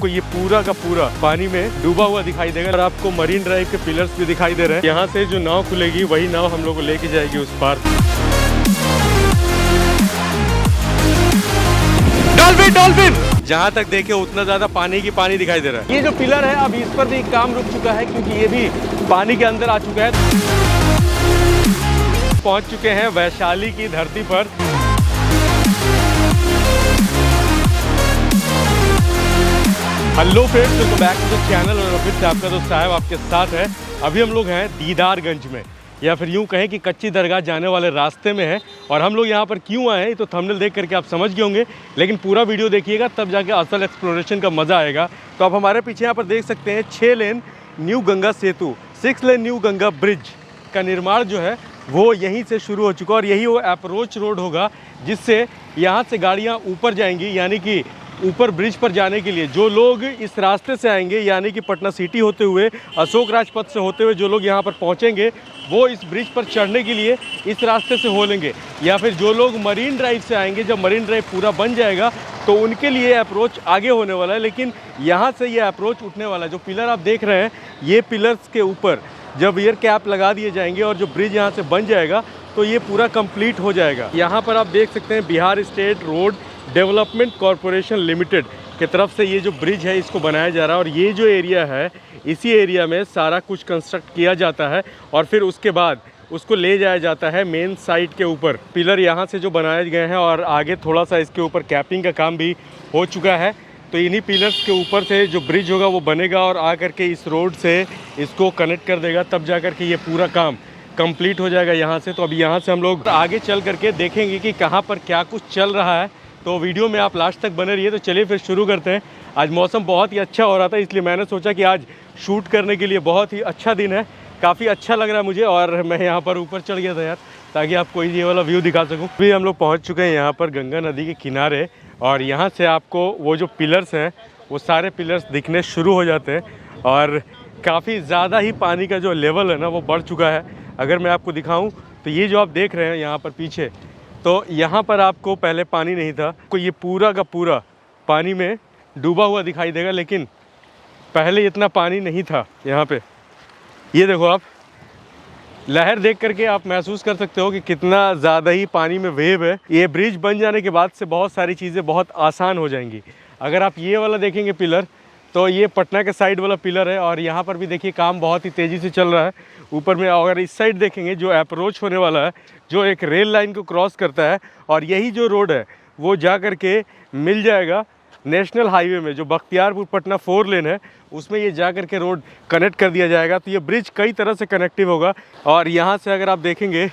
आपको ये पूरा का पूरा पानी में डूबा हुआ दिखाई देगा और आपको मरीन ड्राइव के पिलर्स भी दिखाई दे रहे हैं। यहाँ से जो नाव खुलेगी वही नाव हम लोग को लेके जाएगी उस पार। डॉल्फिन डॉल्फिन, जहाँ तक देखे उतना ज्यादा पानी की पानी दिखाई दे रहा है। ये जो पिलर है अब इस पर भी काम रुक चुका है क्योंकि ये भी पानी के अंदर आ चुका है। पहुंच चुके हैं वैशाली की धरती पर। Hello friends, welcome back to the channel और फिर से आपका दोस्त साहब आपके साथ है। अभी हम लोग हैं दीदारगंज में, या फिर यूं कहें कि कच्ची दरगाह जाने वाले रास्ते में है। और हम लोग यहाँ पर क्यों आए हैं तो थंबनेल देख करके आप समझ गए होंगे, लेकिन पूरा वीडियो देखिएगा तब जाके असल एक्सप्लोरेशन का मज़ा आएगा। तो आप हमारे पीछे यहाँ पर देख सकते हैं 6 लेन न्यू गंगा सेतु, 6 लेन न्यू गंगा ब्रिज का निर्माण जो है वो यहीं से शुरू हो चुका है। और यही वो अप्रोच रोड होगा जिससे यहाँ से गाड़ियाँ ऊपर जाएंगी, यानी कि ऊपर ब्रिज पर जाने के लिए जो लोग इस रास्ते से आएंगे, यानी कि पटना सिटी होते हुए अशोक राजपथ से होते हुए जो लोग यहाँ पर पहुँचेंगे वो इस ब्रिज पर चढ़ने के लिए इस रास्ते से हो लेंगे। या फिर जो लोग मरीन ड्राइव से आएंगे, जब मरीन ड्राइव पूरा बन जाएगा तो उनके लिए अप्रोच आगे होने वाला है, लेकिन यहाँ से ये अप्रोच उठने वाला है। जो पिलर आप देख रहे हैं ये पिलर्स के ऊपर जब एयर कैप लगा दिए जाएंगे और जो ब्रिज यहाँ से बन जाएगा तो ये पूरा कंप्लीट हो जाएगा। यहाँ पर आप देख सकते हैं Bihar state road development corporation limited की तरफ से ये जो ब्रिज है इसको बनाया जा रहा है। और ये जो एरिया है इसी एरिया में सारा कुछ कंस्ट्रक्ट किया जाता है और फिर उसके बाद उसको ले जाया जाता है मेन साइट के ऊपर। पिलर यहाँ से जो बनाए गए हैं और आगे थोड़ा सा इसके ऊपर कैपिंग का काम भी हो चुका है। तो इन्हीं पिलर्स के ऊपर से जो ब्रिज होगा वो बनेगा और आकर के इस रोड से इसको कनेक्ट कर देगा, तब जा कर के ये पूरा काम कंप्लीट हो जाएगा यहाँ से। तो अभी यहाँ से हम लोग आगे चल करके देखेंगे कि कहाँ पर क्या कुछ चल रहा है। तो वीडियो में आप लास्ट तक बने रहिए। तो चलिए फिर शुरू करते हैं। आज मौसम बहुत ही अच्छा हो रहा था, इसलिए मैंने सोचा कि आज शूट करने के लिए बहुत ही अच्छा दिन है। काफ़ी अच्छा लग रहा है मुझे और मैं यहाँ पर ऊपर चढ़ गया था यार, ताकि आपको ये वाला व्यू दिखा सकूँ। अभी हम लोग पहुँच चुके हैं यहाँ पर गंगा नदी के किनारे और यहाँ से आपको वो जो पिलर्स हैं वो सारे पिलर्स दिखने शुरू हो जाते हैं और काफ़ी ज़्यादा ही पानी का जो लेवल है ना वो बढ़ चुका है। अगर मैं आपको दिखाऊँ तो ये जो आप देख रहे हैं यहाँ पर पीछे, तो यहाँ पर आपको पहले पानी नहीं था, को ये पूरा का पूरा पानी में डूबा हुआ दिखाई देगा, लेकिन पहले इतना पानी नहीं था यहाँ पे। ये देखो आप लहर देख करके आप महसूस कर सकते हो कि कितना ज़्यादा ही पानी में वेव है। ये ब्रिज बन जाने के बाद से बहुत सारी चीज़ें बहुत आसान हो जाएंगी। अगर आप ये वाला देखेंगे पिलर, तो ये पटना के साइड वाला पिलर है और यहाँ पर भी देखिए काम बहुत ही तेज़ी से चल रहा है ऊपर में। अगर इस साइड देखेंगे जो अप्रोच होने वाला है, जो एक रेल लाइन को क्रॉस करता है, और यही जो रोड है वो जा कर के मिल जाएगा नेशनल हाईवे में, जो बख्तियारपुर पटना 4 लेन है उसमें ये जा कर के रोड कनेक्ट कर दिया जाएगा। तो ये ब्रिज कई तरह से कनेक्टिव होगा। और यहाँ से अगर आप देखेंगे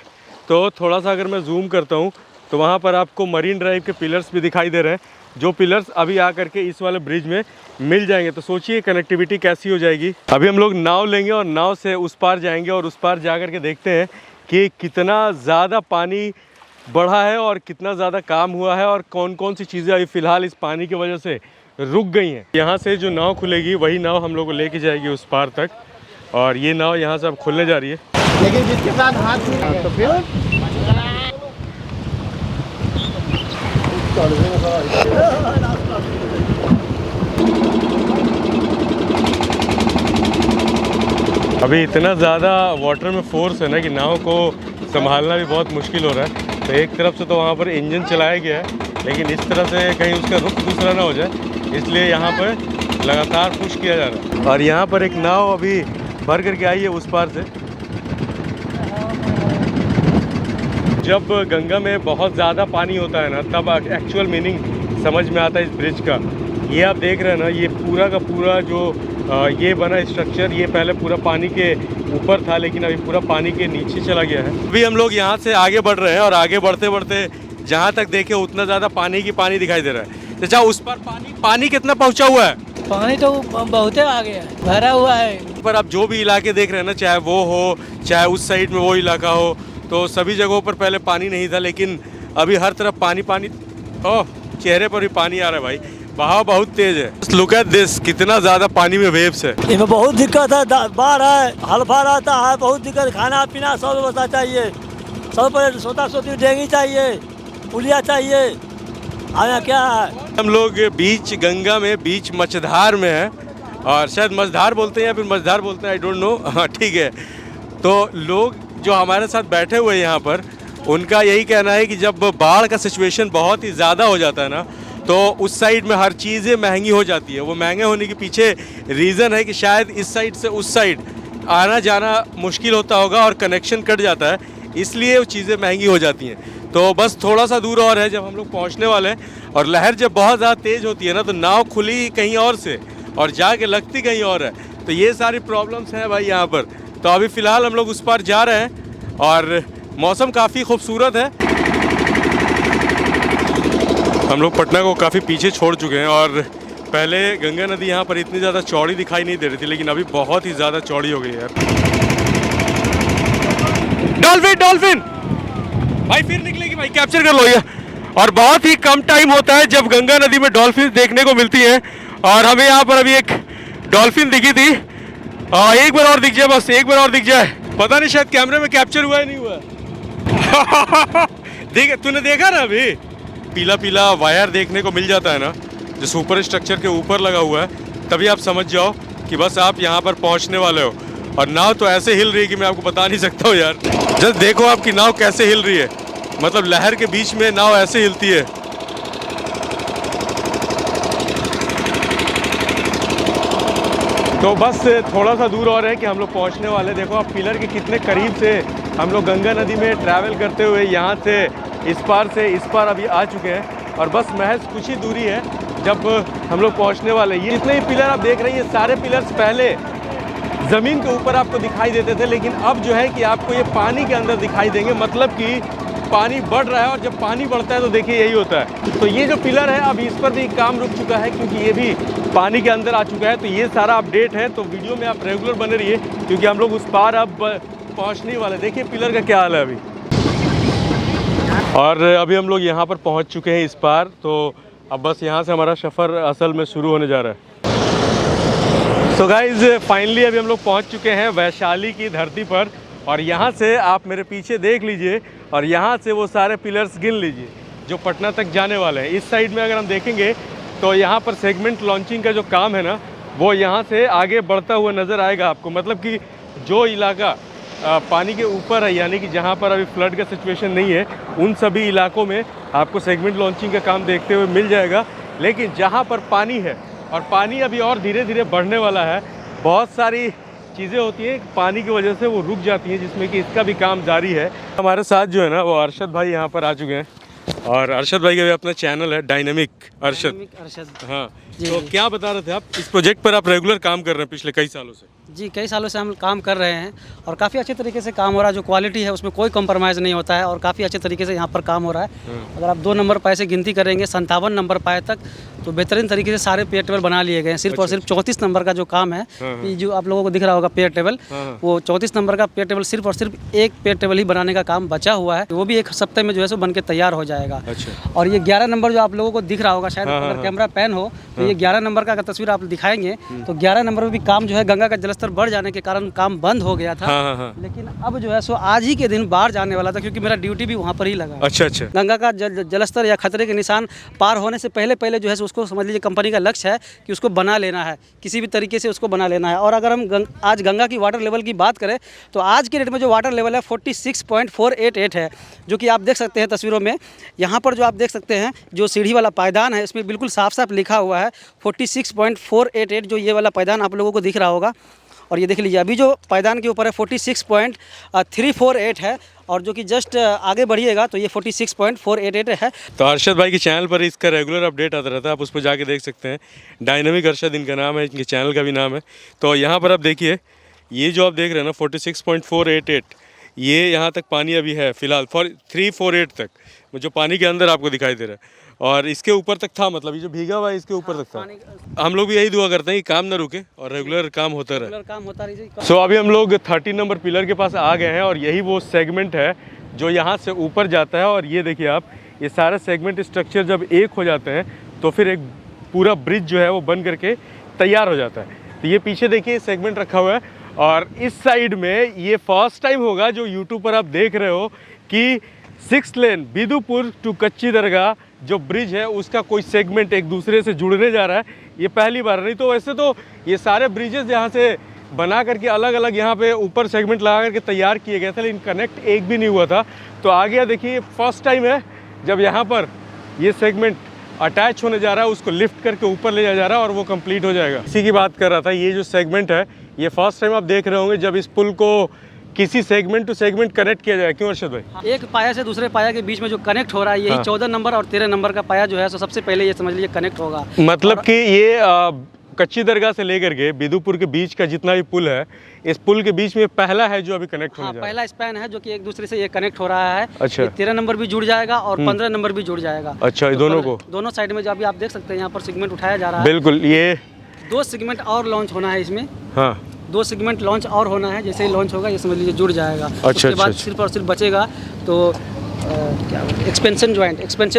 तो थोड़ा सा अगर मैं जूम करता हूँ तो वहाँ पर आपको मरीन ड्राइव के पिलर्स भी दिखाई दे रहे हैं, जो पिलर्स अभी आ करके इस वाले ब्रिज में मिल जाएंगे। तो सोचिए कनेक्टिविटी कैसी हो जाएगी। अभी हम लोग नाव लेंगे और नाव से उस पार जाएंगे और उस पार जा कर के देखते हैं कि कितना ज़्यादा पानी बढ़ा है और कितना ज़्यादा काम हुआ है और कौन कौन सी चीज़ें अभी फ़िलहाल इस पानी की वजह से रुक गई हैं। यहाँ से जो नाव खुलेगी वही नाव हम लोग को लेके जाएगी उस पार तक, और ये नाव यहाँ से अब खुलने जा रही है। लेकिन जिसके साथ हाथ तो फिर अभी इतना ज़्यादा वाटर में फोर्स है ना कि नाव को संभालना भी बहुत मुश्किल हो रहा है। तो एक तरफ से तो वहाँ पर इंजन चलाया गया है, लेकिन इस तरह से कहीं उसका रुख दूसरा ना हो जाए, इसलिए यहाँ पर लगातार पुश किया जा रहा है। और यहाँ पर एक नाव अभी भर करके आई है उस पार से। जब गंगा में बहुत ज़्यादा पानी होता है ना, तब एक्चुअल मीनिंग समझ में आता है इस ब्रिज का। ये आप देख रहे हैं ना, ये पूरा का पूरा जो ये बना स्ट्रक्चर, ये पहले पूरा पानी के ऊपर था, लेकिन अभी पूरा पानी के नीचे चला गया है। अभी हम लोग यहाँ से आगे बढ़ रहे हैं और आगे बढ़ते बढ़ते जहाँ तक देखे उतना ज़्यादा पानी की पानी दिखाई दे रहा है। चाचा उस पर पानी कितना पहुँचा हुआ है? पानी तो बहुत आ गया, भरा हुआ है। पर आप जो भी इलाके देख रहे हैं ना, चाहे वो हो चाहे उस साइड में वो इलाका हो, तो सभी जगहों पर पहले पानी नहीं था, लेकिन अभी हर तरफ पानी पानी। ओह, चेहरे पर भी पानी आ रहा है भाई, बहाव बहुत तेज है। लुक एट दिस, कितना ज्यादा पानी में वेव्स है। इसमें बहुत दिक्कत है, बाढ़ है, हल्फा रहता है, बहुत दिक्कत। खाना पीना सब व्यवस्था चाहिए, सब पर सोता सोती डेंगी चाहिए, पुलिया चाहिए, आया क्या है? हम लोग बीच गंगा में, बीच मछधार में है, और शायद मझधार बोलते हैं या फिर मझधार बोलते हैं, आई डोंट नो। हाँ ठीक है। तो लोग जो हमारे साथ बैठे हुए हैं यहाँ पर, उनका यही कहना है कि जब बाढ़ का सिचुएशन बहुत ही ज़्यादा हो जाता है ना, तो उस साइड में हर चीज़ें महंगी हो जाती है। वो महंगे होने के पीछे रीज़न है कि शायद इस साइड से उस साइड आना जाना मुश्किल होता होगा और कनेक्शन कट जाता है, इसलिए वो चीज़ें महंगी हो जाती हैं। तो बस थोड़ा सा दूर और है जब हम लोग पहुँचने वाले हैं, और लहर जब बहुत ज़्यादा तेज़ होती है ना, तो नाव खुली कहीं और से और जाके लगती कहीं और है। तो ये सारी प्रॉब्लम्स हैं भाई यहाँ पर। तो अभी फ़िलहाल हम लोग उस पार जा रहे हैं और मौसम काफ़ी खूबसूरत है। हम लोग पटना को काफ़ी पीछे छोड़ चुके हैं, और पहले गंगा नदी यहाँ पर इतनी ज़्यादा चौड़ी दिखाई नहीं दे रही थी, लेकिन अभी बहुत ही ज़्यादा चौड़ी हो गई है। डॉल्फिन डॉल्फिन भाई फिर निकलेगी भाई, कैप्चर कर लो ये। और बहुत ही कम टाइम होता है जब गंगा नदी में डॉल्फिन देखने को मिलती है, और हमें यहाँ पर अभी एक डॉल्फिन दिखी थी। एक बार और दिख जाए, बस एक बार और दिख जाए। पता नहीं शायद कैमरे में कैप्चर हुआ है नहीं हुआ। देख, तूने देखा ना अभी पीला पीला वायर देखने को मिल जाता है ना, जो सुपर स्ट्रक्चर के ऊपर लगा हुआ है, तभी आप समझ जाओ कि बस आप यहाँ पर पहुँचने वाले हो। और नाव तो ऐसे हिल रही है कि मैं आपको बता नहीं सकता हूँ यार। जस्ट देखो आपकी नाव कैसे हिल रही है, मतलब लहर के बीच में नाव ऐसे हिलती है। तो बस थोड़ा सा दूर और है कि हम लोग पहुँचने वाले। देखो आप पिलर के कितने करीब से हम लोग गंगा नदी में ट्रैवल करते हुए यहाँ से इस पार अभी आ चुके हैं, और बस महज कुछ ही दूरी है जब हम लोग पहुँचने वाले। ये जितने ही पिलर आप देख रहे हैं, ये सारे पिलर्स पहले ज़मीन के ऊपर आपको दिखाई देते थे, लेकिन अब जो है कि आपको ये पानी के अंदर दिखाई देंगे। मतलब कि पानी बढ़ रहा है, और जब पानी बढ़ता है तो देखिए यही होता है। तो ये जो पिलर है अब इस पर भी काम रुक चुका है, क्योंकि ये भी पानी के अंदर आ चुका है। तो ये सारा अपडेट है, तो वीडियो में आप रेगुलर बने रहिए, क्योंकि हम लोग उस पार अब पहुँचने वाले। देखिए पिलर का क्या हाल है अभी। और अभी हम लोग यहाँ पर पहुँच चुके हैं इस पार, तो अब बस यहाँ से हमारा सफ़र असल में शुरू होने जा रहा है। तो गाइज़ फाइनली अभी हम लोग पहुँच चुके हैं वैशाली की धरती पर, और यहाँ से आप मेरे पीछे देख लीजिए, और यहाँ से वो सारे पिलर्स गिन लीजिए जो पटना तक जाने वाले हैं। इस साइड में अगर हम देखेंगे तो यहाँ पर सेगमेंट लॉन्चिंग का जो काम है ना, वो यहाँ से आगे बढ़ता हुआ नज़र आएगा आपको। मतलब कि जो इलाका पानी के ऊपर है, यानी कि जहाँ पर अभी फ्लड का सिचुएशन नहीं है, उन सभी इलाकों में आपको सेगमेंट लॉन्चिंग का काम देखते हुए मिल जाएगा। लेकिन जहाँ पर पानी है, और पानी अभी और धीरे धीरे बढ़ने वाला है, बहुत सारी चीज़ें होती हैं पानी की वजह से वो रुक जाती हैं, जिसमें कि इसका भी काम जारी है। हमारे साथ जो है ना वो अरशद भाई यहाँ पर आ चुके हैं, और अरशद भाई का भी अपना चैनल है डायनेमिक अरशद। हाँ, तो क्या बता रहे थे आप, इस प्रोजेक्ट पर आप रेगुलर काम कर रहे हैं पिछले कई सालों से? जी, कई सालों से हम काम कर रहे हैं, और काफ़ी अच्छे तरीके से काम हो रहा है। जो क्वालिटी है उसमें कोई कंप्रोमाइज़ नहीं होता है, और काफ़ी अच्छे तरीके से यहाँ पर काम हो रहा है। अगर आप 2 नंबर पाए से गिनती करेंगे 57 नंबर पाए तक, तो बेहतरीन तरीके से सारे पेयर टेबल बना लिए गए हैं। सिर्फ और सिर्फ 34 नंबर का जो काम है, कि जो आप लोगों को दिख रहा होगा पेयर टेबल, वो 34 नंबर का पेयर टेबल सिर्फ और सिर्फ एक पेयर टेबल ही बनाने का काम बचा हुआ है। वो भी एक हफ्ते में जो है सो बन के तैयार हो जाएगा। और ये 11 नंबर जो आप लोगों को दिख रहा होगा, शायद अगर कैमरा पैन हो तो ये 11 नंबर का अगर तस्वीर आप दिखाएंगे तो 11 नंबर में भी काम जो है, गंगा का जलस्तर बढ़ जाने के कारण काम बंद हो गया था। लेकिन अब जो है सो आज ही के दिन बाहर जाने वाला था, क्योंकि मेरा ड्यूटी भी वहाँ पर ही लगा। अच्छा अच्छा। गंगा का जलस्तर या खतरे के निशान पार होने से पहले जो है उसको समझ लीजिए कंपनी का लक्ष्य है कि उसको बना लेना है, किसी भी तरीके से उसको बना लेना है। और अगर हम आज गंगा की वाटर लेवल की बात करें तो आज के डेट में जो वाटर लेवल है 46.488 है, जो कि आप देख सकते हैं तस्वीरों में। यहाँ पर जो आप देख सकते हैं जो सीढ़ी वाला पायदान है, इसमें बिल्कुल साफ साफ लिखा हुआ है 46.488, जो ये वाला पायदान आप लोगों को दिख रहा होगा। और ये देख लीजिए अभी जो पायदान के ऊपर है 46.348 है, और जो कि जस्ट आगे बढ़िएगा तो ये 46.488 है। तो अरशद भाई के चैनल पर इसका रेगुलर अपडेट आता रहता है, आप उस पर जाके देख सकते हैं। डायनेमिक अरशद इनका नाम है, इनके चैनल का भी नाम है। तो यहाँ पर आप देखिए, ये जो आप देख रहे हैं ना 46.488, ये यहाँ तक पानी अभी है फ़िलहाल 348 तक, जो पानी के अंदर आपको दिखाई दे रहा है। और इसके ऊपर तक था, मतलब ये जो भीगा हुआ है इसके ऊपर तक था। हम लोग भी यही दुआ करते हैं कि काम ना रुके और रेगुलर काम होता रहे। सो अभी हम लोग 30 नंबर पिलर के पास आ गए हैं, और यही वो सेगमेंट है जो यहाँ से ऊपर जाता है। और ये देखिए आप, ये सारे सेगमेंट स्ट्रक्चर जब एक हो जाते हैं तो फिर एक पूरा ब्रिज जो है वो बन करके तैयार हो जाता है। तो ये पीछे देखिए सेगमेंट रखा हुआ है, और इस साइड में ये फर्स्ट टाइम होगा जो यूट्यूब पर आप देख रहे हो कि 6 लेन बिदुपुर टू कच्ची दरगाह जो ब्रिज है उसका कोई सेगमेंट एक दूसरे से जुड़ने जा रहा है, ये पहली बार। नहीं तो वैसे तो ये सारे ब्रिजेस यहाँ से बना करके अलग अलग यहाँ पे ऊपर सेगमेंट लगा करके तैयार किए गए थे, लेकिन कनेक्ट एक भी नहीं हुआ था। तो आ गया, देखिए फर्स्ट टाइम है जब यहाँ पर ये सेगमेंट अटैच होने जा रहा है, उसको लिफ्ट करके ऊपर ले जाया जा रहा है और वो कंप्लीट हो जाएगा। इसी की बात कर रहा था, ये जो सेगमेंट है ये फर्स्ट टाइम आप देख रहे होंगे जब इस पुल को किसी सेगमेंट टू सेगमेंट कनेक्ट किया जाए। क्यों अर्शद भाई? एक पाया से दूसरे पाया के बीच में जो कनेक्ट हो रहा है, यही 14 नंबर और 13 नंबर का पाया जो है सो सबसे पहले ये समझ लीजिए कनेक्ट होगा। मतलब कि ये कच्ची दरगाह से लेकर के बिदुपुर के बीच का जितना भी पुल है, इस पुल के बीच में पहला है जो अभी कनेक्ट होने जा रहा है। पहला स्पैन है जो कि एक दूसरे से ये कनेक्ट हो रहा है। अच्छा। 13 नंबर भी जुड़ जाएगा और 15 नंबर भी जुड़ जाएगा। अच्छा, दोनों को दोनों साइड में जो अभी आप देख सकते हैं यहाँ पर सेगमेंट उठाया जा रहा है। बिल्कुल, ये 2 सेगमेंट और लॉन्च होना है इसमें। हाँ, 2 सेगमेंट लॉन्च और होना है, जैसे ही लॉन्च होगा ये समझ लीजिए जुड़ जाएगा। अच्छा, उसके बाद अच्छा। सिर्फ और सिर्फ बचेगा तो क्या एक्सपेंशन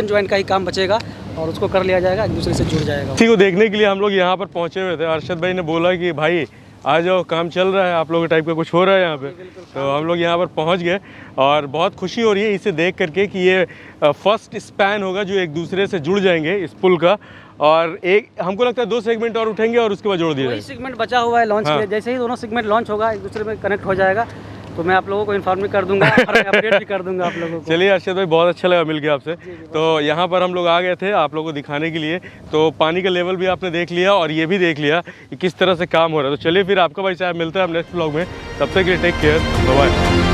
ज्वाइंट का ही काम बचेगा और उसको कर लिया जाएगा, एक दूसरे से जुड़ जाएगा। इसी को देखने के लिए हम लोग यहाँ पर पहुँचे हुए थे। अरशद भाई ने बोला कि भाई आ जाओ, काम चल रहा है, आप लोगों टाइप का कुछ हो रहा है यहाँ पे। तो हम लोग यहाँ पर पहुँच गए और बहुत खुशी हो रही है इसे देख करके कि ये फर्स्ट स्पैन होगा जो एक दूसरे से जुड़ जाएंगे इस पुल का। और एक हमको लगता है 2 सेगमेंट और उठेंगे और उसके बाद जोड़ दिया वही जाएगा। सेगमेंट बचा हुआ है लॉन्च के हाँ। लिए। जैसे ही दोनों सेगमेंट लॉन्च होगा एक दूसरे में कनेक्ट हो जाएगा तो मैं आप लोगों को इन्फॉर्म भी कर दूंगा और अपडेट भी कर दूंगा आप लोगों को। चलिए अर्शद भाई, बहुत अच्छा लगा मिल के आपसे। तो यहाँ पर हम लोग आ गए थे आप लोगों को दिखाने के लिए। तो पानी का लेवल भी आपने देख लिया और ये भी देख लिया कि किस तरह से काम हो रहा है। तो चलिए फिर आपका भाई साहब मिलता है हम नेक्स्ट ब्लॉग में। तब तक के लिए टेक केयर, बाय बाय।